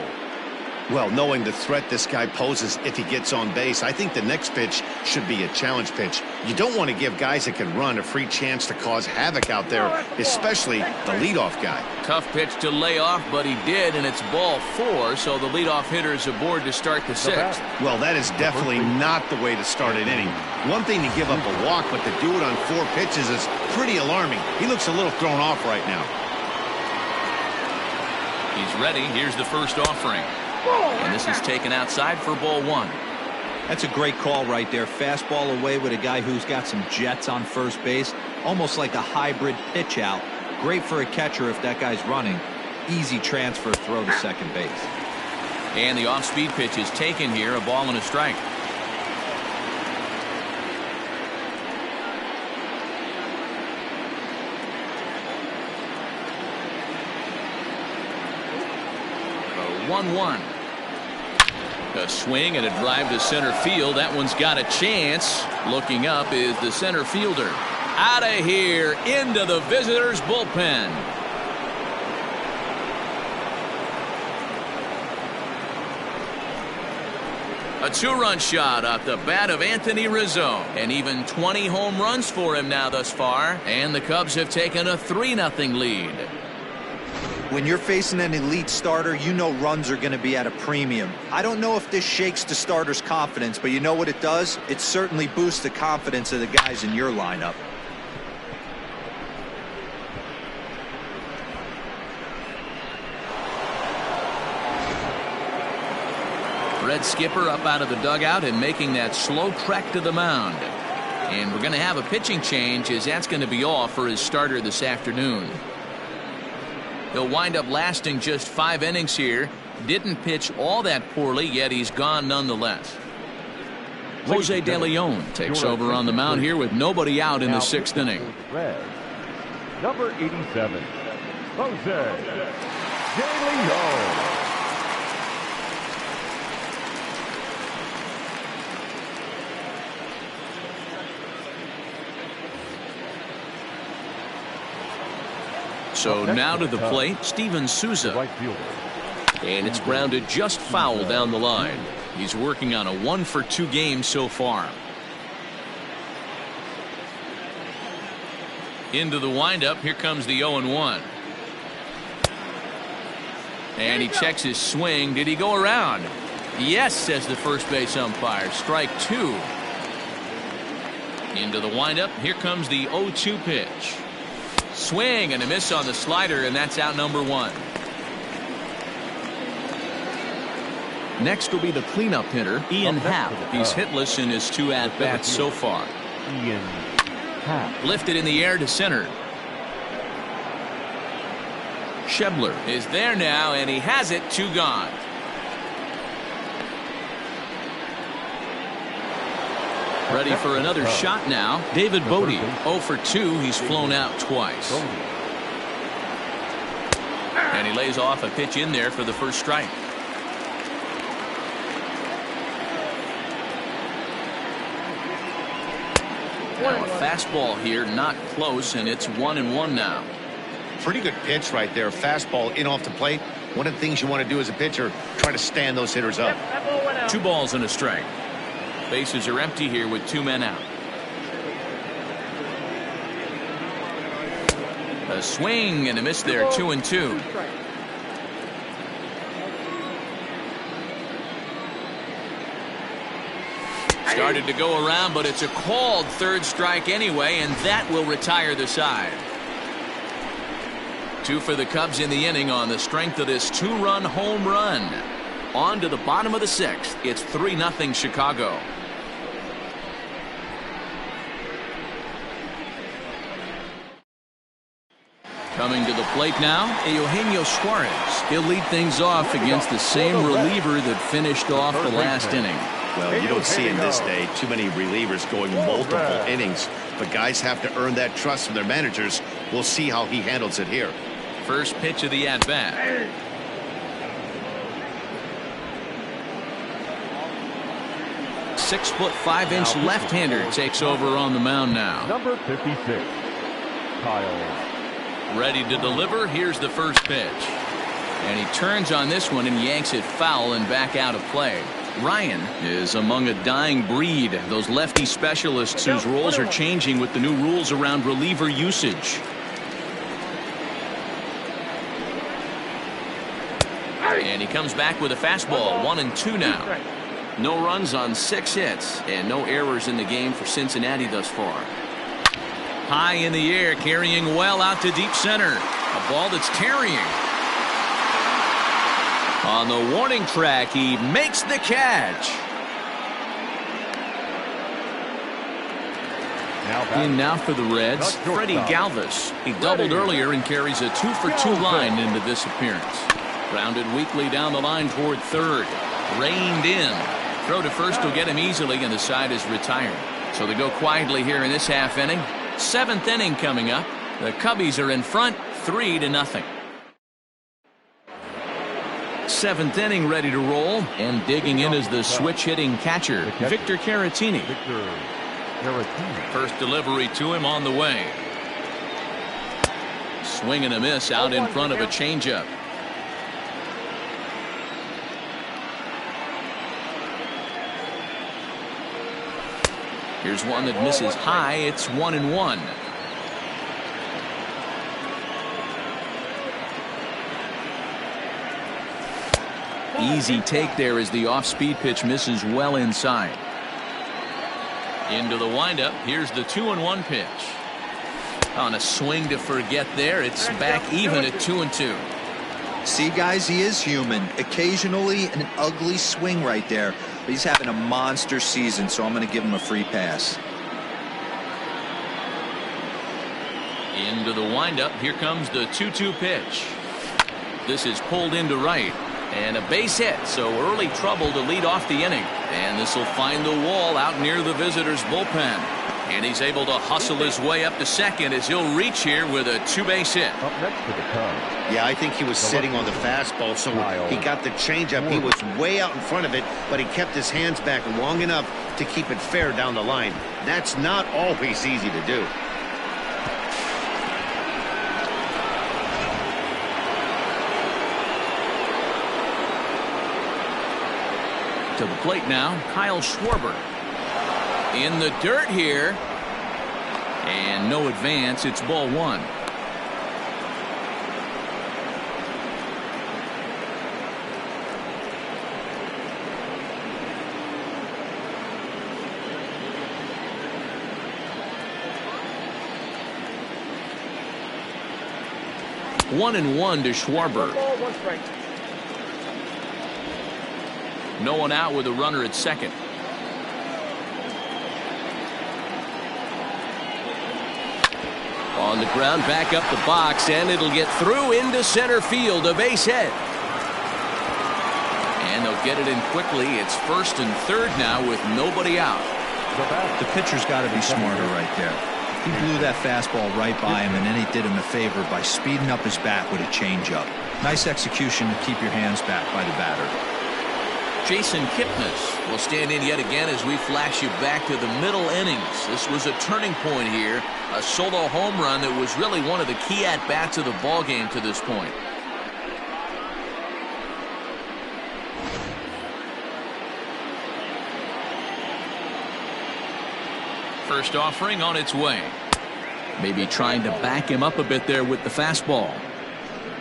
Well, knowing the threat this guy poses if he gets on base, I think the next pitch should be a challenge pitch. You don't want to give guys that can run a free chance to cause havoc out there, especially the leadoff guy. Tough pitch to lay off, but he did, and it's ball 4, so the leadoff hitter is aboard to start the 6th. Well, that is definitely not the way to start an inning. One thing to give up a walk, but to do it on 4 pitches is pretty alarming. He looks a little thrown off right now. He's ready. Here's the first offering. And this is taken outside for ball 1. That's a great call right there. Fastball away with a guy who's got some jets on first base. Almost like a hybrid pitch out. Great for a catcher if that guy's running. Easy transfer throw to second base. And the off-speed pitch is taken here. A ball and a strike. A 1-1. A swing and a drive to center field. That one's got a chance. Looking up is the center fielder. Out of here into the visitors' bullpen. A 2-run shot off the bat of Anthony Rizzo. And even 20 home runs for him now thus far. And the Cubs have taken a 3-0 lead. When you're facing an elite starter, you know runs are going to be at a premium. I don't know if this shakes the starter's confidence, but you know what it does? It certainly boosts the confidence of the guys in your lineup. Red skipper up out of the dugout and making that slow trek to the mound. And we're going to have a pitching change, as that's going to be all for his starter this afternoon. He'll wind up lasting just 5 innings here. Didn't pitch all that poorly, yet he's gone nonetheless. Jose De Leon takes over on the mound here with nobody out in the 6th inning. Number 87, Jose De Leon. So now to the plate, Steven Souza. Right fielder. And it's grounded just foul down the line. He's working on a 1-for-2 game so far. Into the windup. Here comes the 0-1. And he checks his swing. Did he go around? Yes, says the first base umpire. Strike 2. Into the windup. Here comes the 0-2 pitch. Swing and a miss on the slider, and that's out number 1. Next will be the cleanup hitter, Ian Happ. He's hitless in his 2 at-bats so far. Ian Happ. Lifted in the air to center. Schebler is there now, and he has it. 2 gone. Ready for another shot now. David Bodie, 0 for 2. He's flown out twice. And he lays off a pitch in there for the first strike. Now a fastball here, not close, and it's 1-1 now. Pretty good pitch right there. Fastball in off the plate. One of the things you want to do as a pitcher, try to stand those hitters up. 2 balls and a strike. Bases are empty here with 2 men out. A swing and a miss there. 2-2. Started to go around, but it's a called 3rd strike anyway, and that will retire the side. 2 for the Cubs in the inning on the strength of this 2-run home run. On to the bottom of the 6th. It's 3-0 Chicago. Coming to the plate now, Eugenio Suarez. He'll lead things off against the same reliever that finished off the last inning. Well, you don't see in this day too many relievers going multiple innings, but guys have to earn that trust from their managers. We'll see how he handles it here. First pitch of the at-bat. Six-foot-5-inch left-hander takes over on the mound now. Number 56, Kyle. Ready to deliver. Here's the first pitch. And he turns on this one and yanks it foul and back out of play. Ryan is among a dying breed. Those lefty specialists whose roles are changing with the new rules around reliever usage. And he comes back with a fastball. 1-2 now. No runs on 6 hits and no errors in the game for Cincinnati thus far. High in the air, carrying well out to deep center. A ball that's carrying. On the warning track, he makes the catch. In now for the Reds, Freddie Galvis. He doubled earlier and carries a 2-for-2 line into this appearance. Grounded weakly down the line toward 3rd. Reined in. Throw to first will get him easily, and the side is retired. So they go quietly here in this half inning. 7th inning coming up. The Cubbies are in front, 3-0. 7th inning ready to roll, and digging in is the switch hitting catcher, Victor Caratini. First delivery to him on the way. Swing and a miss out in front of a changeup. Here's one that misses high. It's 1-1. Easy take there as the off-speed pitch misses well inside. Into the windup. Here's the 2-1 pitch. On a swing to forget there. It's back even at 2-2. See, guys, he is human. Occasionally an ugly swing right there. But he's having a monster season, so I'm going to give him a free pass. Into the windup. Here comes the 2-2 pitch. This is pulled into right. And a base hit, so early trouble to lead off the inning. And this will find the wall out near the visitors' bullpen. And he's able to hustle his way up to second as he'll reach here with a 2-base hit. Up next for the Cubs. Yeah, I think he was sitting on the fastball, so he got the changeup. He was way out in front of it, but he kept his hands back long enough to keep it fair down the line. That's not always easy to do. To the plate now, Kyle Schwarber. In the dirt here. And no advance. It's ball one. One and one to Schwarber. 1 ball, 1 strike. No one out with a runner at second. On the ground, back up the box, and it'll get through into center field, a base hit. And they'll get it in quickly. It's first and third now with nobody out. The pitcher's got to be smarter right there. He blew that fastball right by him, and then he did him a favor by speeding up his bat with a changeup. Nice execution to keep your hands back by the batter. Jason Kipnis will stand in yet again as we flash you back to the middle innings. This was a turning point here, a solo home run that was really one of the key at-bats of the ball game to this point. First offering on its way. Maybe trying to back him up a bit there with the fastball.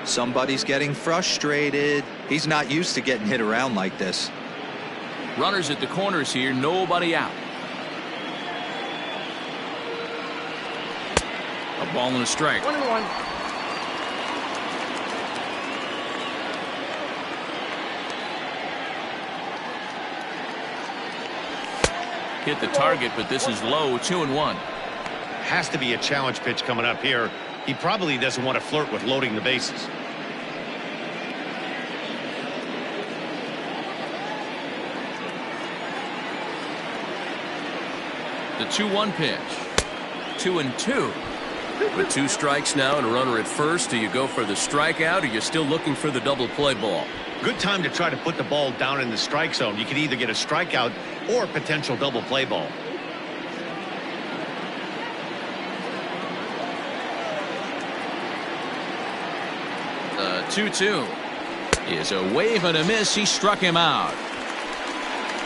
Somebody's getting frustrated. He's not used to getting hit around like this. Runners at the corners here, nobody out. A ball and a strike. 1 and 1. Hit the target, but this is low. 2 and 1. Has to be a challenge pitch coming up here. He probably doesn't want to flirt with loading the bases. The 2-1 pitch. 2 and 2. With 2 strikes now and a runner at first, do you go for the strikeout, or you're still looking for the double play ball? Good time to try to put the ball down in the strike zone. You could either get a strikeout or a potential double play ball. The 2-2 is a wave and a miss. He struck him out.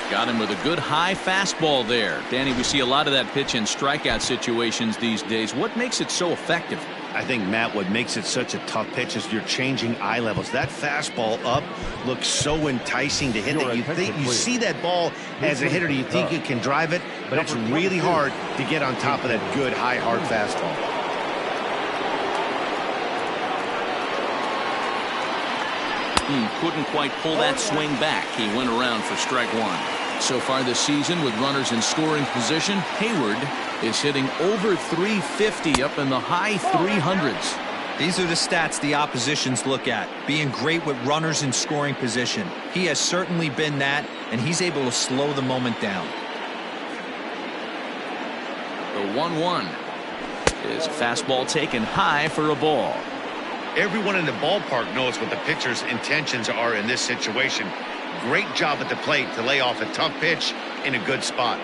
Got him with a good high fastball there. Danny, we see a lot of that pitch in strikeout situations these days. What makes it so effective? I think, Matt, what makes it such a tough pitch is you're changing eye levels. That fastball up looks so enticing to hit that you see that ball as a hitter, you think you can drive it, but it's really hard to get on top of that good high hard fastball. Couldn't quite pull that swing back. He went around for strike one. So far this season, with runners in scoring position, Hayward is hitting over 350, up in the high 300s. These are the stats the oppositions look at. Being great with runners in scoring position. He has certainly been that, and he's able to slow the moment down. The 1-1 is a fastball taken high for a ball. Everyone in the ballpark knows what the pitcher's intentions are in this situation. Great job at the plate to lay off a tough pitch in a good spot.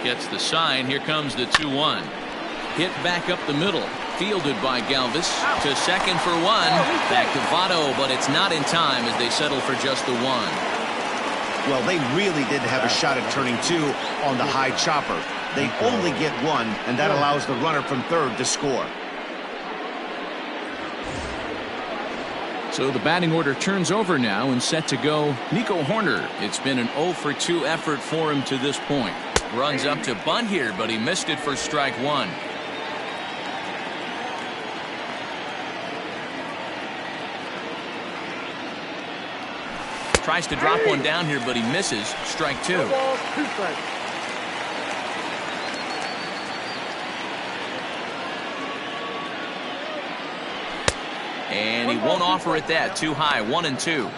Gets the sign. Here comes the 2-1. Hit back up the middle. Fielded by Galvis. To second for one. Back to Votto, but it's not in time as they settle for just the one. Well, they really did have a shot at turning 2 on the high chopper. They only get 1, and that allows the runner from third to score. So the batting order turns over now and set to go Nico Horner. It's been an 0 for 2 effort for him to this point. Runs up to bunt here, but he missed it for strike one. Tries to drop one down here, but he misses. Strike two. 2 balls, 2 strikes. And he won't offer it that. Too high. 1-2.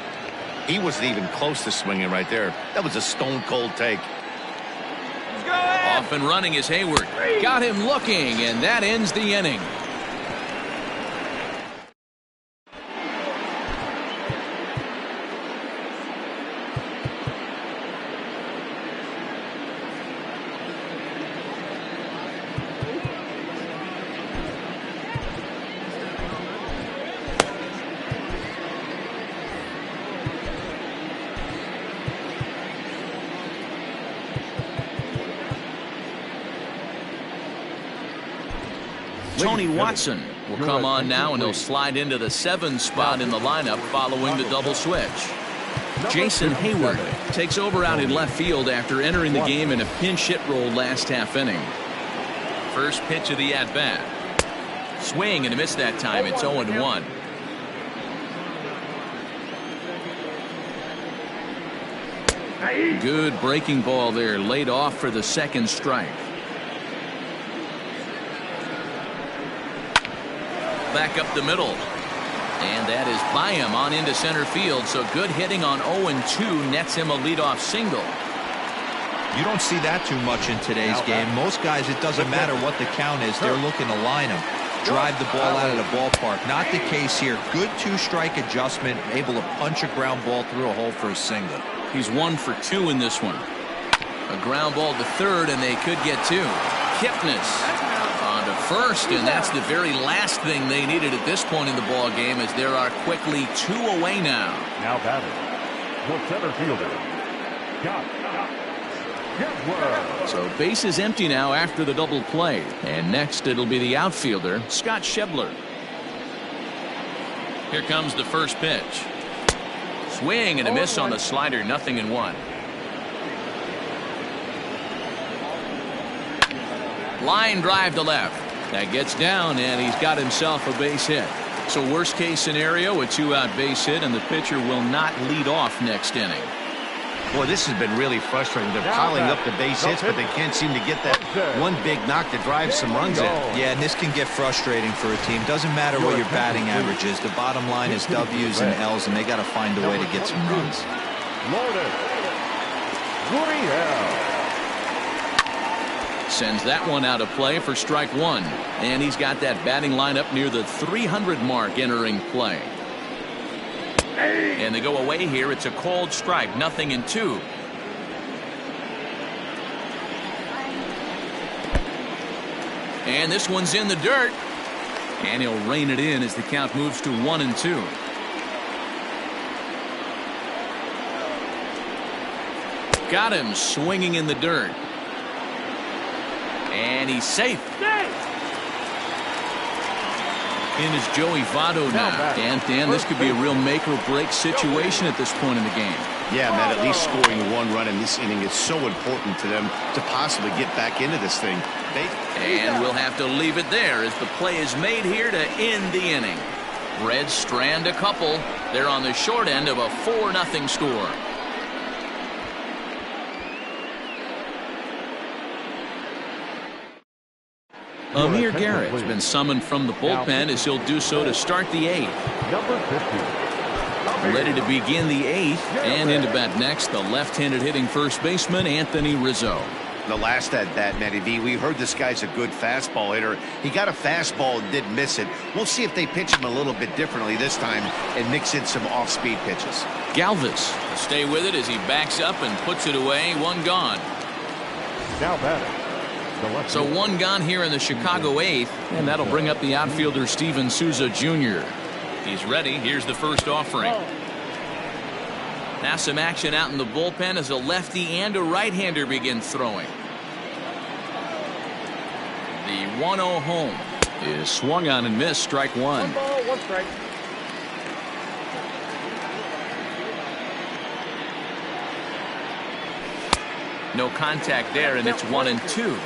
He wasn't even close to swinging right there. That was a stone-cold take. Off and running is Hayward. Got him looking, and that ends the inning. Tony Watson will come on now, and he'll slide into the 7 spot in the lineup following the double switch. Jason Hayward takes over out in left field after entering the game in a pinch hit role last half inning. First pitch of the at-bat. Swing and a miss that time. It's 0-1. Good breaking ball there, laid off for the second strike. Back up the middle. And that is by him on into center field. So good hitting on 0-2 nets him a leadoff single. You don't see that too much in today's game. Most guys, it doesn't matter what the count is. They're looking to line him, drive the ball out of the ballpark. Not the case here. Good 2-strike adjustment, able to punch a ground ball through a hole for a single. He's 1 for 2 in this one. A ground ball to third, and they could get 2. Kipnis on to first, and that's the very last thing they needed at this point in the ball game, as there are quickly 2 away now. Now batting, the center fielder, So base is empty now after the double play, and next it'll be the outfielder Scott Schebler. Here comes the first pitch. Swing and a miss on the slider. 0-1. Line drive to left. That gets down, and he's got himself a base hit. So worst case scenario, a 2-out base hit, and the pitcher will not lead off next inning. Boy, this has been really frustrating. They're piling up the base hits, but they can't seem to get that one big knock to drive some runs in. Yeah, and this can get frustrating for a team. Doesn't matter what your batting average is. The bottom line is W's and L's, and they got to find a way to get some runs. Sends that one out of play for strike 1. And he's got that batting lineup near the 300 mark entering play. And they go away here. It's a called strike. 0-2. And this one's in the dirt. And he'll rein it in as the count moves to 1-2. Got him swinging in the dirt. And he's safe. In is Joey Votto now. And Dan, this could be a real make or break situation at this point in the game. Yeah, Matt, at least scoring 1 run in this inning is so important to them to possibly get back into this thing. And we'll have to leave it there as the play is made here to end the inning. Reds strand a couple. They're on the short end of a 4-0 score. Amir Garrett has been summoned from the bullpen as he'll do so to start the 8th. Number 50. Ready to begin the 8th, and into bat next, the left-handed hitting first baseman Anthony Rizzo. The last at bat, Matty V, we heard this guy's a good fastball hitter. He got a fastball and did miss it. We'll see if they pitch him a little bit differently this time and mix in some off-speed pitches. Galvis will stay with it as he backs up and puts it away. 1 gone. Now batting. So 1 gone here in the Chicago 8th, and that'll bring up the outfielder Steven Souza Jr. He's ready. Here's the first offering. Now some action out in the bullpen as a lefty and a right-hander begin throwing. The 1-0 home is swung on and missed. Strike 1. 1 ball, 1 strike. No contact there, and it's 1-2.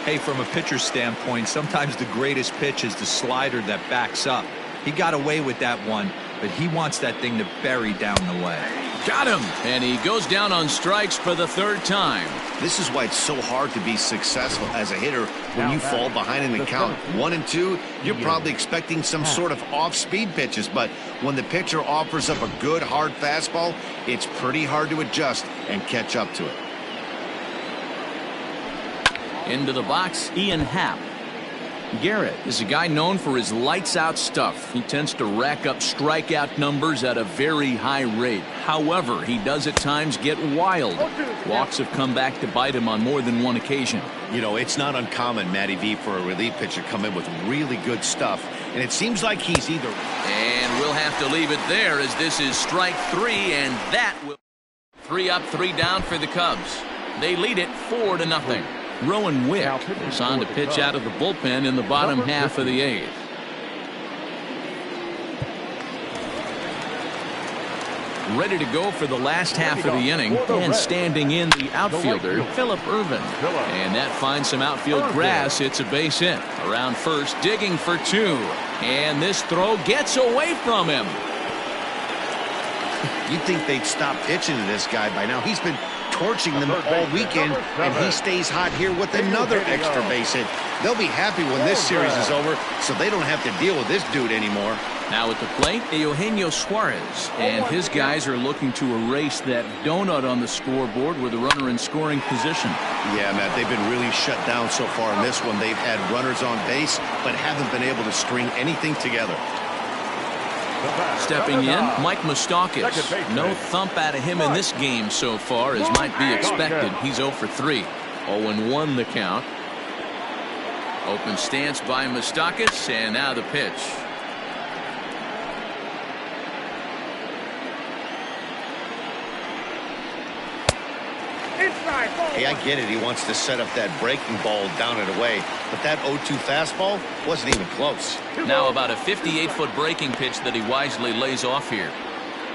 Hey, from a pitcher's standpoint, sometimes the greatest pitch is the slider that backs up. He got away with that one, but he wants that thing to bury down the way. Got him, and he goes down on strikes for the 3rd time. This is why it's so hard to be successful as a hitter when you fall behind in the count. 1-2, you're probably expecting some sort of off-speed pitches, but when the pitcher offers up a good hard fastball, it's pretty hard to adjust and catch up to it. Into the box, Ian Happ. Garrett is a guy known for his lights-out stuff. He tends to rack up strikeout numbers at a very high rate. However, he does at times get wild. Walks have come back to bite him on more than 1 occasion. You know, it's not uncommon, Matty V, for a relief pitcher to come in with really good stuff, and it seems like he's either... And we'll have to leave it there as this is strike 3, and that will... 3 up, 3 down for the Cubs. They lead it 4-0. Rowan Wick is on to pitch out of the bullpen in the bottom half of the 8th. Ready to go for the last half of the inning, and standing in the outfielder, Phillip Ervin. And that finds some outfield grass. It's a base hit. Around first, digging for 2. And this throw gets away from him. You'd think they'd stop pitching to this guy by now. He's been torching them all weekend, and he stays hot here with another extra base hit. They'll be happy when this series is over, so they don't have to deal with this dude anymore. Now at the plate, Eugenio Suarez, and his guys are looking to erase that donut on the scoreboard with a runner in scoring position. Yeah, Matt, they've been really shut down so far in this one. They've had runners on base, but haven't been able to string anything together. Stepping in, Mike Moustakas. No thump out of him in this game so far, as might be expected. He's 0 for 3. 0-1 the count. Open stance by Moustakas, and now the pitch. Hey, I get it. He wants to set up that breaking ball down and away, but that 0-2 fastball wasn't even close. Now about a 58-foot breaking pitch that he wisely lays off here.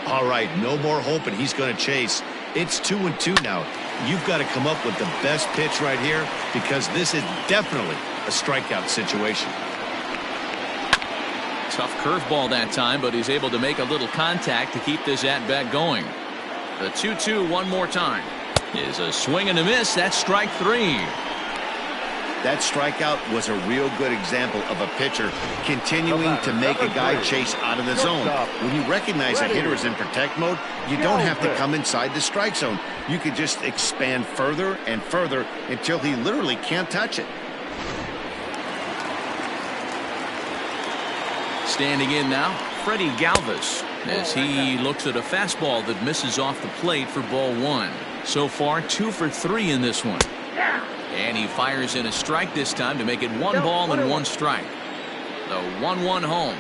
All right, no more hoping he's going to chase. It's 2-2 now. You've got to come up with the best pitch right here, because this is definitely a strikeout situation. Tough curveball that time, but he's able to make a little contact to keep this at-bat going. The 2-2 one more time. Is a swing and a miss. That's strike 3. That strikeout was a real good example of a pitcher continuing to make a guy chase out of the zone. When you recognize a hitter is in protect mode, you don't have to come inside the strike zone. You can just expand further and further until he literally can't touch it. Standing in now, Freddie Galvis, as he looks at a fastball that misses off the plate for ball 1. So far, 2 for 3 in this one. And he fires in a strike this time to make it 1 ball and 1 strike. The 1-1 home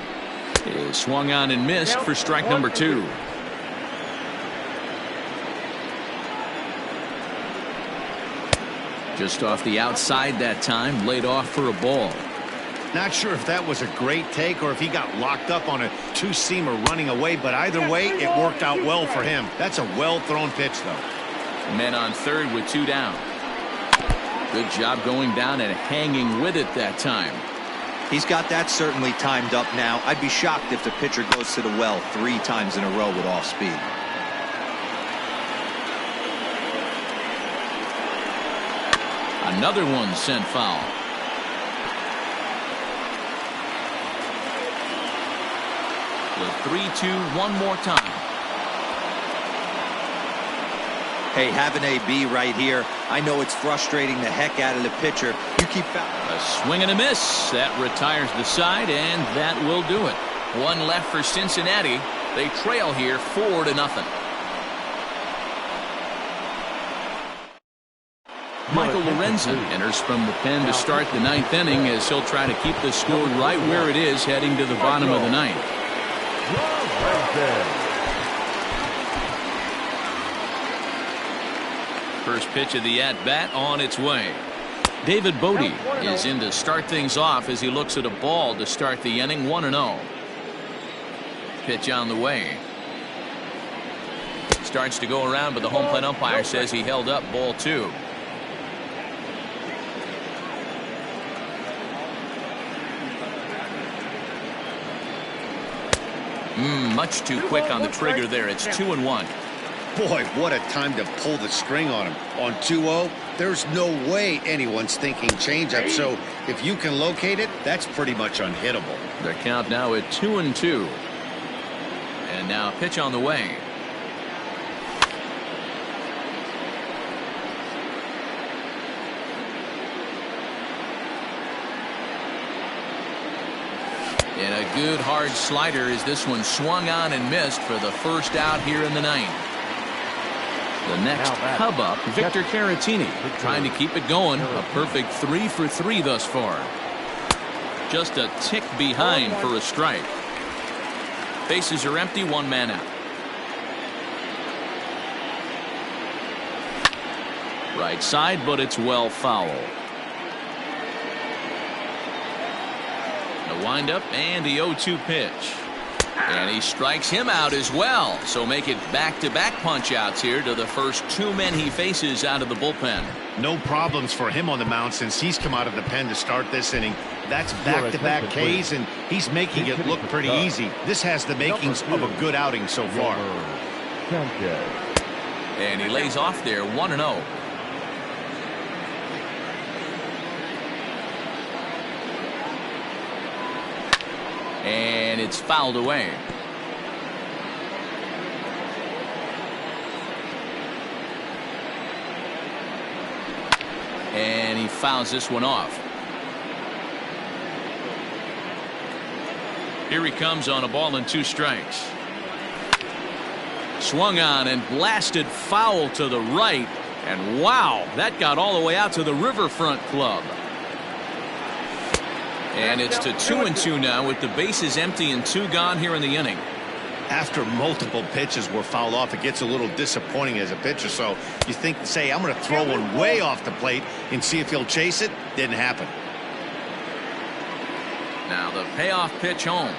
is swung on and missed for strike number 2. Just off the outside that time, laid off for a ball. Not sure if that was a great take or if he got locked up on a 2-seamer running away, but either way, it worked out well for him. That's a well-thrown pitch, though. Men on third with 2 down. Good job going down and hanging with it that time. He's got that certainly timed up now. I'd be shocked if the pitcher goes to the well 3 times in a row with off speed. Another one sent foul. The 3-2 one more time. Hey, have an AB right here. I know it's frustrating the heck out of the pitcher. You keep a swing and a miss. That retires the side, and that will do it. 1 left for Cincinnati. They trail here 4-0. Michael Lorenzen enters from the pen to start the 9th inning, as he'll try to keep the score right where it is heading to the bottom of the 9th. First pitch of the at-bat on its way. David Bodie is in to start things off as he looks at a ball to start the inning. 1-0. Pitch on the way. Starts to go around, but the home plate umpire says he held up ball 2. Much too quick on the trigger there. It's 2-1. Boy, what a time to pull the string on him. On 2-0, there's no way anyone's thinking changeup. So if you can locate it, that's pretty much unhittable. The count now at 2-2. And now pitch on the way. And a good hard slider as this one swung on and missed for the first out here in the 9th. The next Cub up, Victor Caratini, trying to keep it going. A perfect 3 for 3 thus far. Just a tick behind for a strike. Bases are empty, 1 man out. Right side, but it's well foul. The windup and the 0-2 pitch. And he strikes him out as well. So make it back-to-back punch-outs here to the first two men he faces out of the bullpen. No problems for him on the mound since he's come out of the pen to start this inning. That's back-to-back Ks, and he's making it look pretty easy. This has the makings of a good outing so far. And he lays off there 1-0. And it's fouled away. And he fouls this one off. Here he comes on a ball and 2 strikes. Swung on and blasted foul to the right. And wow, that got all the way out to the Riverfront Club. And it's to 2-2 now with the bases empty and 2 gone here in the inning. After multiple pitches were fouled off, it gets a little disappointing as a pitcher. So you think, say, I'm going to throw one way off the plate and see if he'll chase it. Didn't happen. Now the payoff pitch home.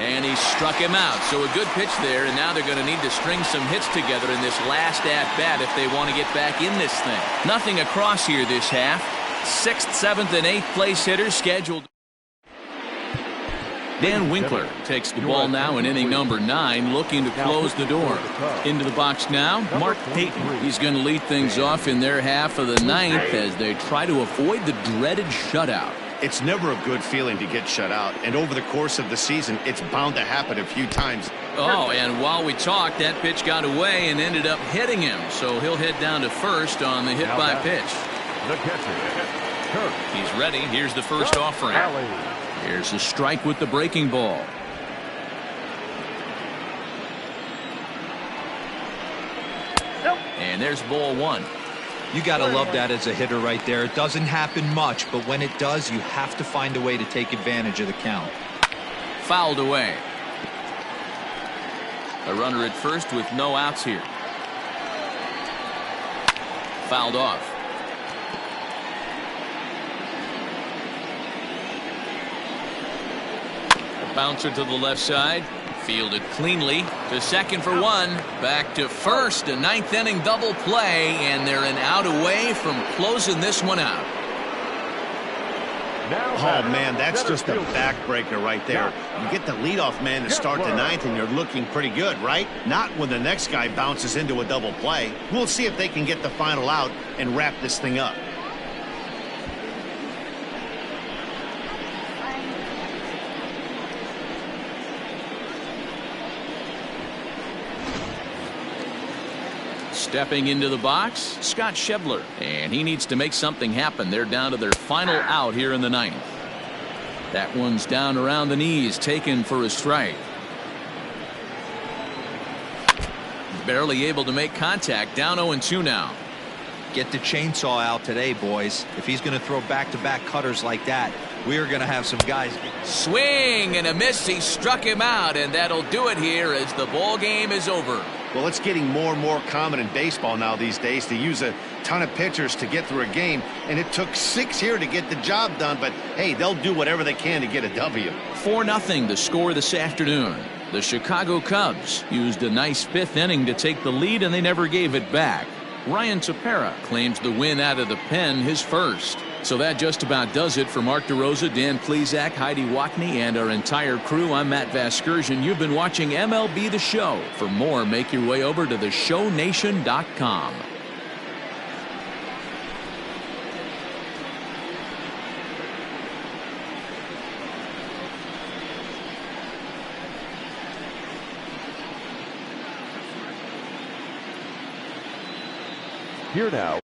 And he struck him out. So a good pitch there, and now they're going to need to string some hits together in this last at-bat if they want to get back in this thing. Nothing across here this half. 6th, 7th, and 8th place hitters scheduled. Dan Winkler takes the ball now in inning number 9, looking to close the door. Into the box now, Mark Payton. He's going to lead things off in their half of the 9th as they try to avoid the dreaded shutout. It's never a good feeling to get shut out, and over the course of the season, it's bound to happen a few times. Oh, and while we talked, that pitch got away and ended up hitting him, so he'll head down to first on the hit-by pitch. The catcher, he's ready. Here's the first offering. Here's a strike with the breaking ball. And there's ball 1. You got to love that as a hitter right there. It doesn't happen much, but when it does, you have to find a way to take advantage of the count. Fouled away. A runner at first with no outs here. Fouled off. A bouncer to the left side. Fielded cleanly to second for 1. Back to first. A 9th inning double play, and they're an out away from closing this one out. Oh, man, that's just a backbreaker right there. You get the leadoff man to start the 9th, and you're looking pretty good, right? Not when the next guy bounces into a double play. We'll see if they can get the final out and wrap this thing up. Stepping into the box, Scott Schebler, and he needs to make something happen. They're down to their final out here in the 9th. That one's down around the knees, taken for a strike. Barely able to make contact, down 0-2 now. Get the chainsaw out today, boys. If he's going to throw back-to-back cutters like that, we are going to have some guys. Swing and a miss. He struck him out, and that'll do it here as the ball game is over. Well, it's getting more and more common in baseball now these days to use a ton of pitchers to get through a game, and it took 6 here to get the job done, but hey, they'll do whatever they can to get a W. 4-0 the score this afternoon. The Chicago Cubs used a nice 5th inning to take the lead, and they never gave it back. Ryan Tepera claims the win out of the pen, his first. So that just about does it for Mark DeRosa, Dan Plesac, Heidi Wackney, and our entire crew. I'm Matt Vasgersian. You've been watching MLB The Show. For more, make your way over to theshownation.com. here now.